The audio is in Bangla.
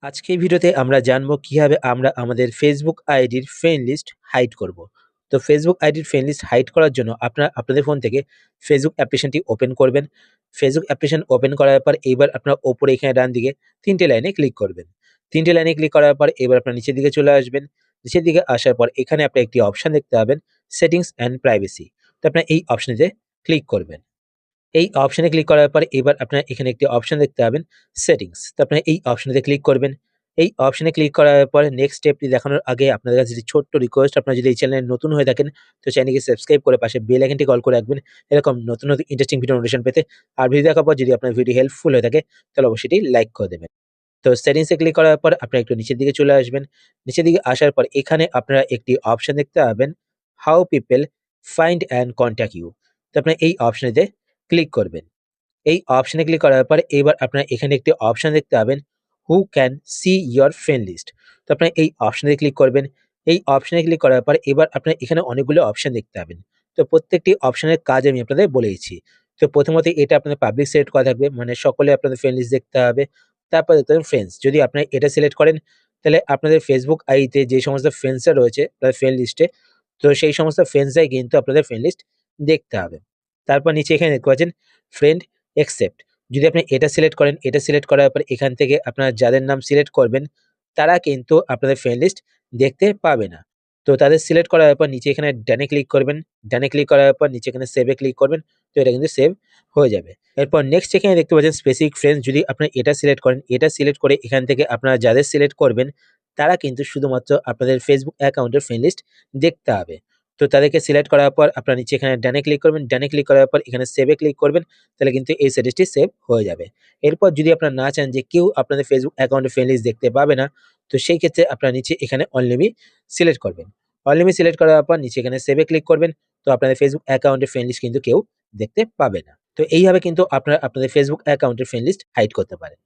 আজকে এই ভিডিওতে আমরা জানবো কিভাবে আমরা আমাদের ফেসবুক আইডির ফ্রেন্ড লিস্ট হাইড করব। তো ফেসবুক আইডির ফ্রেন্ড লিস্ট হাইড করার জন্য আপনারা আপনাদের ফোন থেকে ফেসবুক অ্যাপ্লিকেশনটি ওপেন করবেন। ফেসবুক অ্যাপ্লিকেশন ওপেন করার পর এইবার আপনার ওপরে এখানে ডান দিকে ৩টে লাইনে ক্লিক করবেন। ৩টে লাইনে ক্লিক করার পর এবার আপনার নিচের দিকে চলে আসবেন। নিচের দিকে আসার পর এখানে আপনি একটি অপশন দেখতে পাবেন, সেটিংস অ্যান্ড প্রাইভেসি। তো আপনার এই অপশনেতে ক্লিক করবেন। এই অপশনে ক্লিক করার পর এবার আপনার এখানে একটি অপশন দেখতে পাবেন, সেটিংস। তো আপনার এই অপশনেতে ক্লিক করবেন। এই অপশনে ক্লিক করার পর নেক্সট স্টেপটি দেখানোর আগে আপনাদের কাছে একটি ছোট্ট রিকোয়েস্ট, আপনারা যদি এই চ্যানেলে নতুন হয়ে থাকেন তো চ্যানেলকে সাবস্ক্রাইব করে পাশে বেল আইকনটি কল করে রাখবেন এরকম নতুন নতুন ইন্টারেস্টিং ভিডিও নোটিফিকেশন পেতে। আর ভিডিও দেখার পর যদি আপনার ভিডিও হেল্পফুল হয়ে থাকে তাহলে অবশ্যই এটি লাইক করে দেবেন। তো সেটিংসে ক্লিক করার পর আপনারা একটু নিচের দিকে চলে আসবেন। নিচের দিকে আসার পর এখানে আপনারা একটি অপশন দেখতে পাবেন, how people find and contact you. তো আপনারা এই অপশনেতে ক্লিক করবেন। এই অপশনে ক্লিক করার পর এবার আপনারা এখানে একটি অপশন দেখতে পাবেন, who can see your friend list. তো আপনারা এই অপশনে ক্লিক করবেন। এই অপশনে ক্লিক করার পর এবার আপনারা এখানে অনেকগুলো অপশন দেখতে পাবেন। তো প্রত্যেকটি অপশনের কাজ আমি আপনাদের বলে দিচ্ছি। তো প্রথমত এটা আপনাদের পাবলিক সিলেক্ট করা থাকবে, মানে সকলে আপনাদের ফ্রেন্ড লিস্ট দেখতে হবে। তারপর দেখতে পাবেন ফ্রেন্ডস, যদি আপনারা এটা সিলেক্ট করেন তাহলে আপনাদের ফেসবুক আইডিতে যে সমস্ত ফ্রেন্ডসরা রয়েছে তাদের ফ্রেন্ড লিস্টে, তো সেই সমস্ত ফ্রেন্ডসরাই কিন্তু আপনাদের ফ্রেন্ড লিস্ট দেখতে হবে। তারপর নিচে এখানে দেখতে পাচ্ছেন ফ্রেন্ড অ্যাকসেপ্ট। যদি আপনি এটা সিলেক্ট করেন, এটা সিলেক্ট করার পর এখান থেকে আপনারা যাদের নাম সিলেক্ট করবেন তারা কিন্তু আপনাদের ফ্রেন্ড লিস্ট দেখতে পাবে না। তো তাদের সিলেক্ট করার পর নিচে এখানে ডানে ক্লিক করবেন। ডানে ক্লিক করার পর নিচে এখানে সেভ এ ক্লিক করবেন। তো এটা কিন্তু সেভ হয়ে যাবে। এরপর নেক্সট এখানে দেখতে পাচ্ছেন স্পেসিফিক ফ্রেন্ডস, যদি আপনি এটা সিলেক্ট করেন, এটা সিলেক্ট করে এখান থেকে আপনারা যাদের সিলেক্ট করবেন তারা কিন্তু শুধুমাত্র আপনাদের ফেসবুক অ্যাকাউন্টের ফ্রেন্ড লিস্ট দেখতে হবে। তো তাদেরকে সিলেক্ট করার পর আপনারা নিচে এখানে ডানে ক্লিক করবেন। ডানে ক্লিক করার পর এখানে সেভ এ ক্লিক করবেন। তাহলে কিন্তু এই সেটিংসটি সেভ হয়ে যাবে। এরপর যদি আপনারা না চান যে কেউ আপনাদের ফেসবুক অ্যাকাউন্টে ফ্রেন্ড লিস্ট দেখতে পাবে না, তো সেই ক্ষেত্রে আপনারা নিচে এখানে অনলি মি সিলেক্ট করবেন। অনলি মি সিলেক্ট করার পর নিচে এখানে সেভ এ ক্লিক করবেন। তো আপনাদের ফেসবুক অ্যাকাউন্টে ফ্রেন্ড লিস্ট কিন্তু কেউ দেখতে পাবে না। তো এইভাবে কিন্তু আপনারা আপনাদের ফেসবুক অ্যাকাউন্টের ফ্রেন্ড লিস্ট হাইড করতে পারেন।